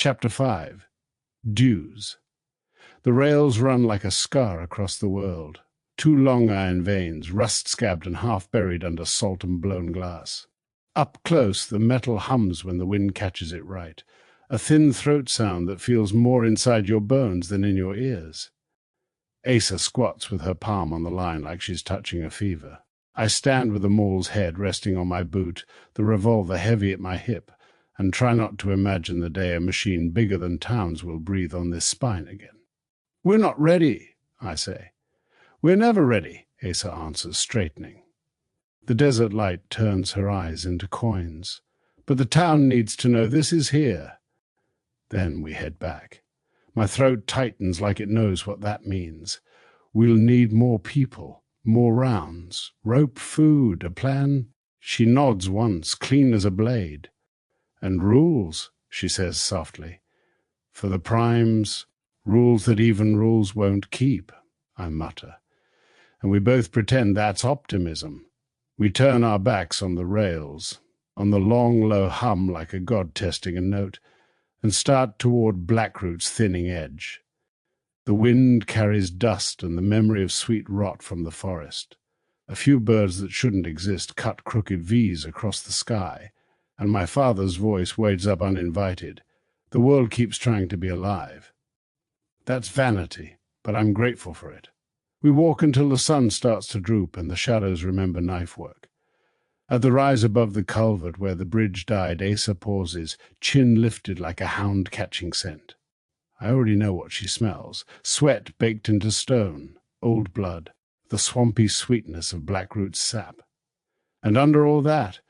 Chapter 5. Dues. The rails run like a scar across the world. Two long iron veins, rust-scabbed and half-buried under salt and blown glass. Up close, the metal hums when the wind catches it right, a thin throat sound that feels more inside your bones than in your ears. Asa squats with her palm on the line like she's touching a fever. I stand with the maul's head resting on my boot, the revolver heavy at my hip, and try not to imagine the day a machine bigger than towns will breathe on this spine again. "We're not ready," I say. "We're never ready," Asa answers, straightening. The desert light turns her eyes into coins. "But the town needs to know this is here." Then we head back. My throat tightens like it knows what that means. We'll need more people, more rounds, rope, food, a plan. She nods once, clean as a blade. "And rules," she says softly. "For the primes, rules that even rules won't keep," I mutter. And we both pretend that's optimism. We turn our backs on the rails, on the long, low hum like a god testing a note, and start toward Blackroot's thinning edge. The wind carries dust and the memory of sweet rot from the forest. A few birds that shouldn't exist cut crooked V's across the sky, and my father's voice wades up uninvited. The world keeps trying to be alive. That's vanity, but I'm grateful for it. We walk until the sun starts to droop and the shadows remember knife work. At the rise above the culvert where the bridge died, Asa pauses, chin lifted like a hound catching scent. I already know what she smells. Sweat baked into stone, old blood, the swampy sweetness of Blackroot's sap. And under all that,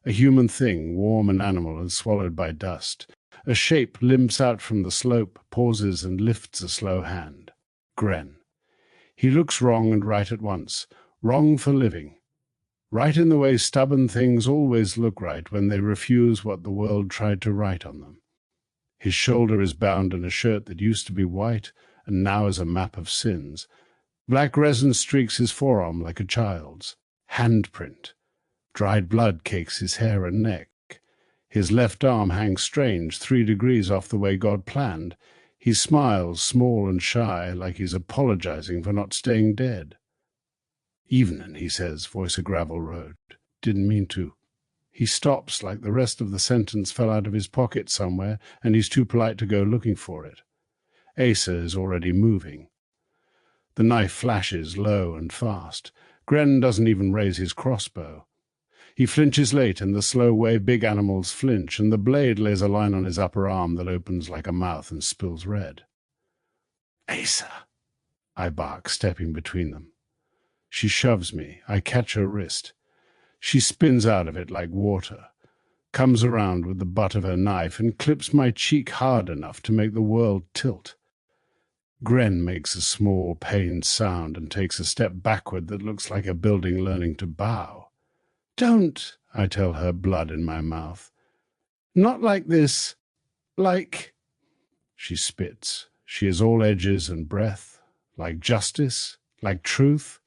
a human thing, warm and animal and swallowed by dust. A shape limps out from the slope, pauses and lifts a slow hand. Gren. He looks wrong and right at once. Wrong for living. Right in the way stubborn things always look right when they refuse what the world tried to write on them. His shoulder is bound in a shirt that used to be white and now is a map of sins. Black resin streaks his forearm like a child's. Handprint. Dried blood cakes his hair and neck. His left arm hangs strange, 3 degrees off the way God planned. He smiles, small and shy, like he's apologizing for not staying dead. "Evenin'," he says, voice a gravel road. "Didn't mean to." He stops like the rest of the sentence fell out of his pocket somewhere, and he's too polite to go looking for it. Asa is already moving. The knife flashes low and fast. Gren doesn't even raise his crossbow. He flinches late in the slow way big animals flinch, and the blade lays a line on his upper arm that opens like a mouth and spills red. "Asa!" I bark, stepping between them. She shoves me. I catch her wrist. She spins out of it like water, comes around with the butt of her knife and clips my cheek hard enough to make the world tilt. Gren makes a small, pained sound and takes a step backward that looks like a building learning to bow. "Don't," I tell her, blood in my mouth. "Not like this. Like—" She spits. She is all edges and breath. Like justice. Like truth.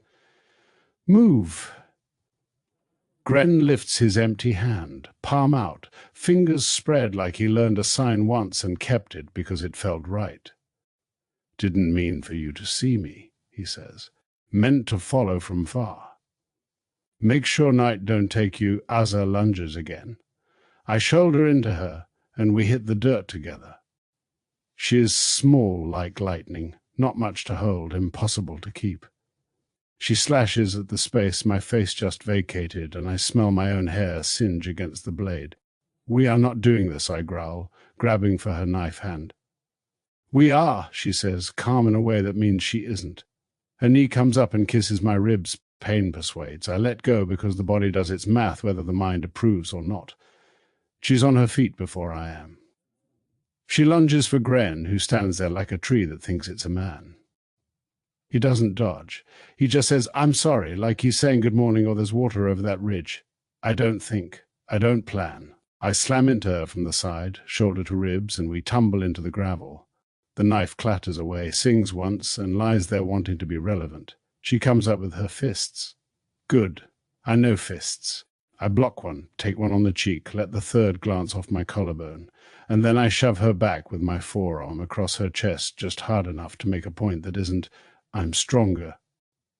"Move." Gren lifts his empty hand, palm out, fingers spread like he learned a sign once and kept it because it felt right. "Didn't mean for you to see me," he says. "Meant to follow from far. Make sure night don't take you Asa lunges again." I shoulder into her, and we hit the dirt together. She is small like lightning, not much to hold, impossible to keep. She slashes at the space my face just vacated, and I smell my own hair singe against the blade. "We are not doing this," I growl, grabbing for her knife hand. "We are," she says, calm in a way that means she isn't. Her knee comes up and kisses my ribs. Pain persuades. I let go because the body does its math whether the mind approves or not. She's on her feet before I am. She lunges for Gren, who stands there like a tree that thinks it's a man. He doesn't dodge. He just says, "I'm sorry," like he's saying good morning or there's water over that ridge. I don't think. I don't plan. I slam into her from the side, shoulder to ribs, and we tumble into the gravel. The knife clatters away, sings once, and lies there wanting to be relevant. She comes up with her fists. Good. I know fists. I block one, take one on the cheek, let the third glance off my collarbone, and then I shove her back with my forearm across her chest just hard enough to make a point that isn't, "I'm stronger."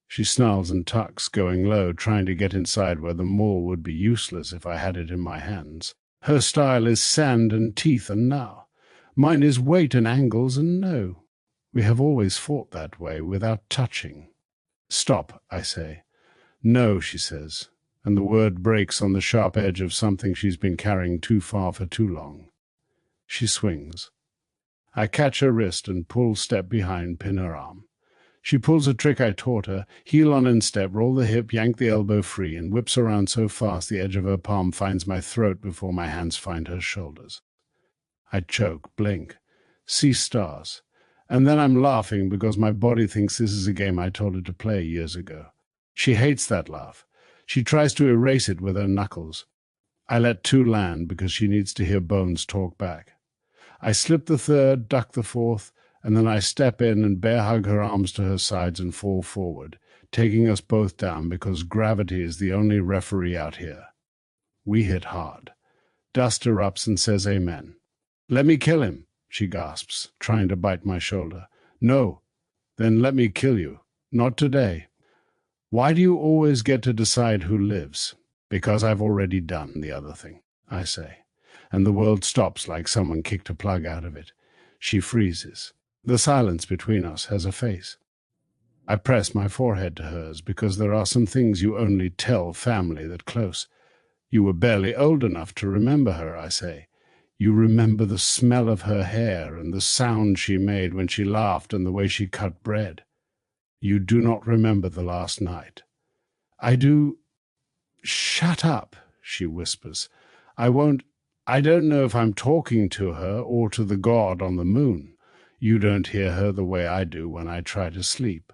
She snarls and tucks, going low, trying to get inside where the maul would be useless if I had it in my hands. Her style is sand and teeth and now. Mine is weight and angles and no. We have always fought that way, without touching. "Stop," I say. "No," she says, and the word breaks on the sharp edge of something she's been carrying too far for too long. She swings. I catch her wrist and pull step behind, pin her arm. She pulls a trick I taught her, heel on instep, roll the hip, yank the elbow free, and whips around so fast the edge of her palm finds my throat before my hands find her shoulders. I choke, blink, see stars, and then I'm laughing because my body thinks this is a game I told her to play years ago. She hates that laugh. She tries to erase it with her knuckles. I let two land because she needs to hear Bones talk back. I slip the third, duck the fourth, and then I step in and bear hug her arms to her sides and fall forward, taking us both down because gravity is the only referee out here. We hit hard. Dust erupts and says amen. "Let me kill him," she gasps, trying to bite my shoulder. "No." "Then let me kill you." "Not today." "Why do you always get to decide who lives?" "Because I've already done the other thing," I say, and the world stops like someone kicked a plug out of it. She freezes. The silence between us has a face. I press my forehead to hers because there are some things you only tell family that close. "You were barely old enough to remember her," I say. "You remember the smell of her hair and the sound she made when she laughed and the way she cut bread. You do not remember the last night." "I do." "Shut up," she whispers. I don't know if I'm talking to her or to the god on the moon. You don't hear her the way I do when I try to sleep.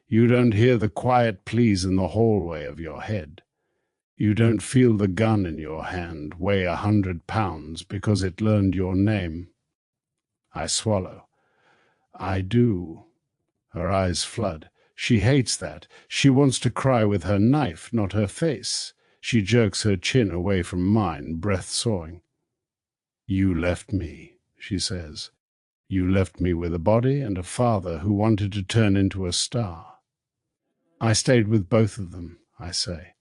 You don't hear the quiet pleas in the hallway of your head. You don't feel the gun in your hand weigh 100 pounds because it learned your name. I swallow. I do. Her eyes flood. She hates that. She wants to cry with her knife, not her face. She jerks her chin away from mine, breath sawing. "You left me," she says. "You left me with a body and a father who wanted to turn into a star." "I stayed with both of them," I say.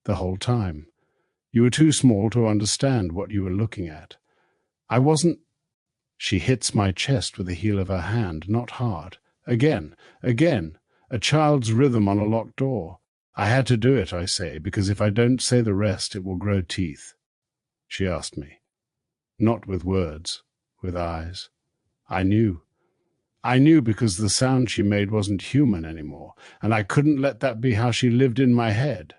"The whole time. You were too small to understand what you were looking at. I wasn't—" She hits my chest with the heel of her hand, not hard. Again, a child's rhythm on a locked door. "I had to do it," I say, "because if I don't say the rest, it will grow teeth." She asked me. Not with words, with eyes. I knew. I knew because the sound she made wasn't human anymore, and I couldn't let that be how she lived in my head.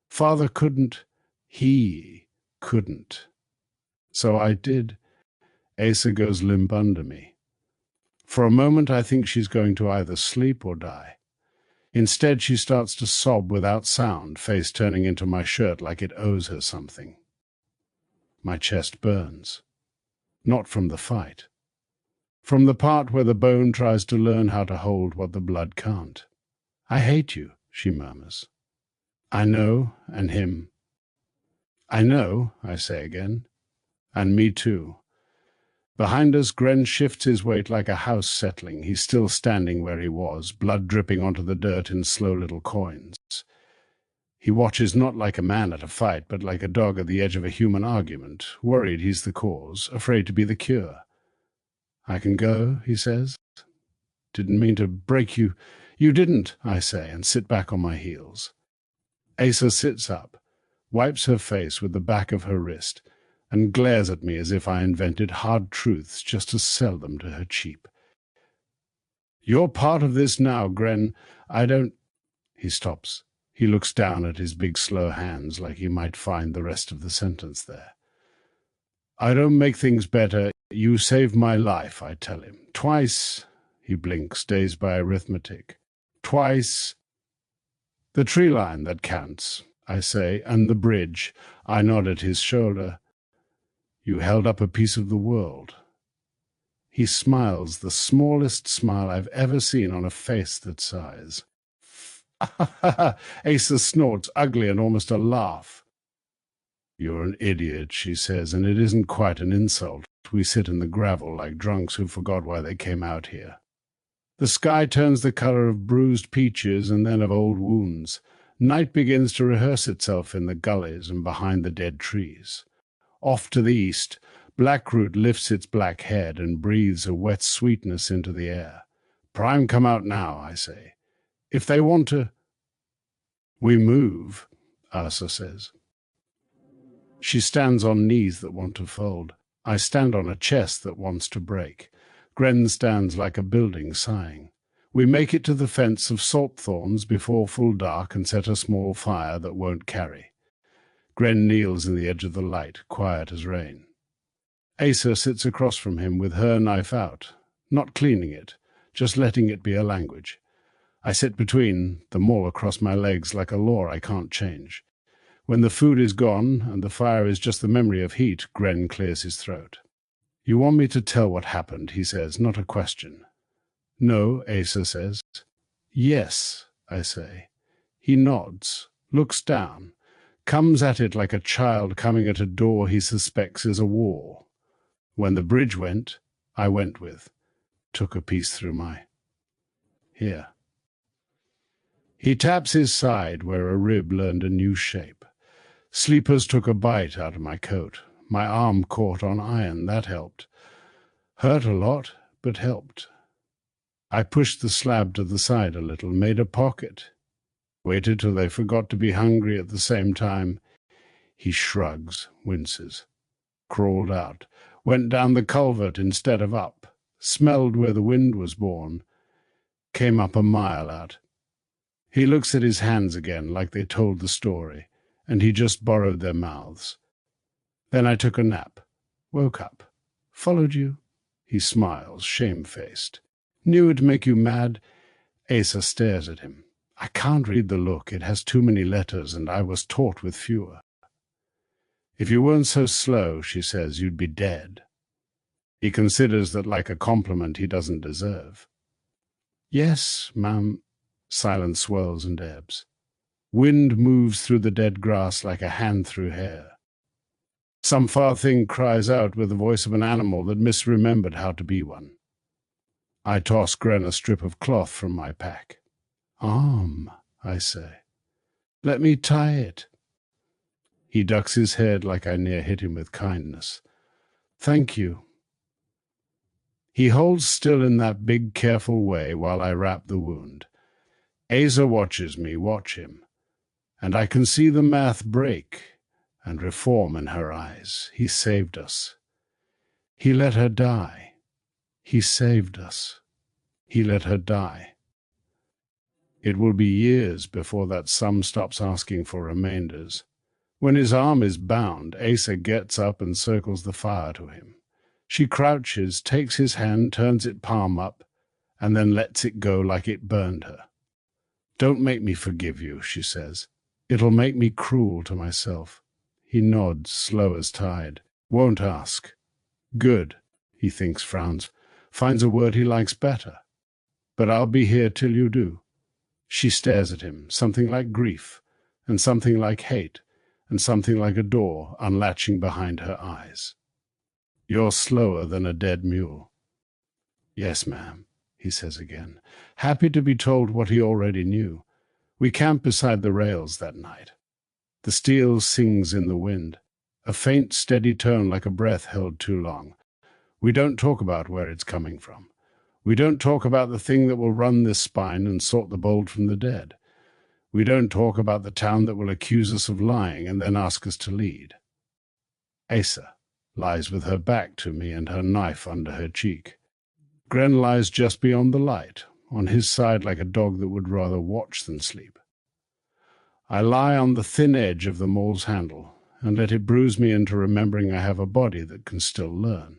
Father couldn't. He couldn't. So I did. Asa goes limp under me. For a moment I think she's going to either sleep or die. Instead she starts to sob without sound, face turning into my shirt like it owes her something. My chest burns. Not from the fight. From the part where the bone tries to learn how to hold what the blood can't. "I hate you," she murmurs. "I know, and him." "I know," I say again. "And me too." Behind us, Gren shifts his weight like a house settling. He's still standing where he was, blood dripping onto the dirt in slow little coins. He watches not like a man at a fight, but like a dog at the edge of a human argument, worried he's the cause, afraid to be the cure. "I can go," he says. "Didn't mean to break you." "You didn't," I say, and sit back on my heels. Asa sits up, wipes her face with the back of her wrist, and glares at me as if I invented hard truths just to sell them to her cheap. "You're part of this now, Gren. I don't—" He stops. He looks down at his big slow hands like he might find the rest of the sentence there. "I don't make things better. You saved my life," I tell him. "Twice." He blinks, dazed by arithmetic. "Twice." "The tree line, that counts," I say, "and the bridge." I nod at his shoulder. "You held up a piece of the world." He smiles, the smallest smile I've ever seen on a face that sighs. Asa snorts, ugly and almost a laugh. You're an idiot, she says, and it isn't quite an insult. We sit in the gravel like drunks who forgot why they came out here. The sky turns the color of bruised peaches and then of old wounds. Night begins to rehearse itself in the gullies and behind the dead trees. Off to the east, Blackroot lifts its black head and breathes a wet sweetness into the air. Prime come out now, I say. If they want to... We move, Asa says. She stands on knees that want to fold. I stand on a chest that wants to break. Gren stands like a building, sighing. We make it to the fence of salt thorns before full dark and set a small fire that won't carry. Gren kneels in the edge of the light, quiet as rain. Asa sits across from him with her knife out, not cleaning it, just letting it be a language. I sit between, the maul across my legs like a law I can't change. When the food is gone and the fire is just the memory of heat, Gren clears his throat. You want me to tell what happened, he says, not a question. No, Asa says. Yes, I say. He nods, looks down, comes at it like a child coming at a door he suspects is a wall. When the bridge went, I went with. Took a piece through my... Here. He taps his side where a rib learned a new shape. Sleepers took a bite out of my coat. My arm caught on iron, that helped. Hurt a lot, but helped. I pushed the slab to the side a little, made a pocket. Waited till they forgot to be hungry at the same time. He shrugs, winces. Crawled out. Went down the culvert instead of up. Smelled where the wind was born. Came up a mile out. He looks at his hands again like they told the story, and he just borrowed their mouths. Then I took a nap. Woke up. Followed you. He smiles, shamefaced. Knew it'd make you mad. Asa stares at him. I can't read the look. It has too many letters, and I was taught with fewer. If you weren't so slow, she says, you'd be dead. He considers that like a compliment he doesn't deserve. Yes, ma'am. Silence swirls and ebbs. Wind moves through the dead grass like a hand through hair. Some far thing cries out with the voice of an animal that misremembered how to be one. I toss Gren a strip of cloth from my pack. Arm, I say. Let me tie it. He ducks his head like I near hit him with kindness. Thank you. He holds still in that big, careful way while I wrap the wound. Asa watches me watch him, and I can see the math break and reform in her eyes. He saved us. He let her die. He saved us. He let her die. It will be years before that sum stops asking for remainders. When his arm is bound, Asa gets up and circles the fire to him. She crouches, takes his hand, turns it palm up, and then lets it go like it burned her. Don't make me forgive you, she says. It'll make me cruel to myself. He nods, slow as tide. Won't ask. Good, he thinks, frowns. Finds a word he likes better. But I'll be here till you do. She stares at him, something like grief, and something like hate, and something like a door unlatching behind her eyes. You're slower than a dead mule. Yes, ma'am, he says again, happy to be told what he already knew. We camped beside the rails that night. The steel sings in the wind, a faint, steady tone like a breath held too long. We don't talk about where it's coming from. We don't talk about the thing that will run this spine and sort the bold from the dead. We don't talk about the town that will accuse us of lying and then ask us to lead. Asa lies with her back to me and her knife under her cheek. Gren lies just beyond the light, on his side like a dog that would rather watch than sleep. I lie on the thin edge of the maul's handle and let it bruise me into remembering I have a body that can still learn.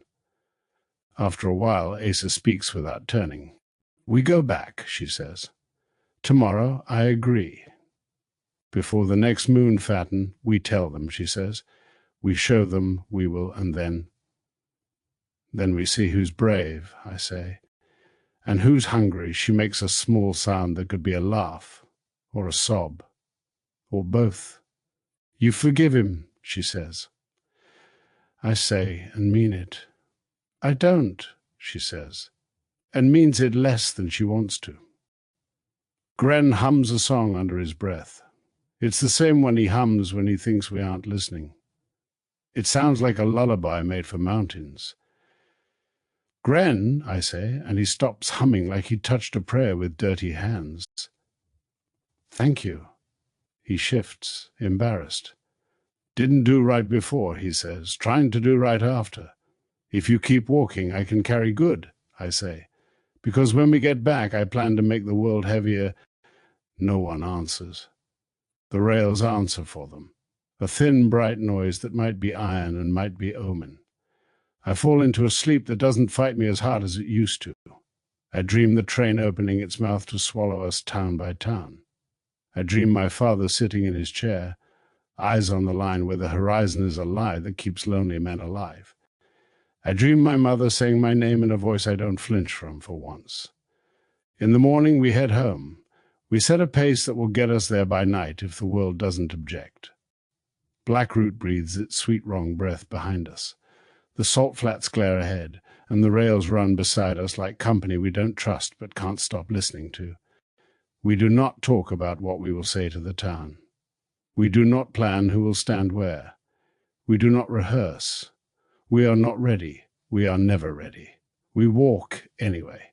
After a while, Asa speaks without turning. We go back, she says. Tomorrow, I agree. Before the next moon fatten, we tell them, she says. We show them we will, and then we see who's brave, I say. And who's hungry. She makes a small sound that could be a laugh, or a sob, or both. You forgive him, she says. I say, and mean it. I don't, she says, and means it less than she wants to. Gren hums a song under his breath. It's the same one he hums when he thinks we aren't listening. It sounds like a lullaby made for mountains. Gren, I say, and he stops humming like he touched a prayer with dirty hands. Thank you. He shifts, embarrassed. Didn't do right before, he says, trying to do right after. If you keep walking, I can carry good, I say, because when we get back, I plan to make the world heavier. No one answers. The rails answer for them, a thin, bright noise that might be iron and might be omen. I fall into a sleep that doesn't fight me as hard as it used to. I dream the train opening its mouth to swallow us town by town. I dream my father sitting in his chair, eyes on the line where the horizon is a lie that keeps lonely men alive. I dream my mother saying my name in a voice I don't flinch from for once. In the morning we head home. We set a pace that will get us there by night if the world doesn't object. Blackroot breathes its sweet wrong breath behind us. The salt flats glare ahead, and the rails run beside us like company we don't trust but can't stop listening to. We do not talk about what we will say to the town. We do not plan who will stand where. We do not rehearse. We are not ready. We are never ready. We walk anyway.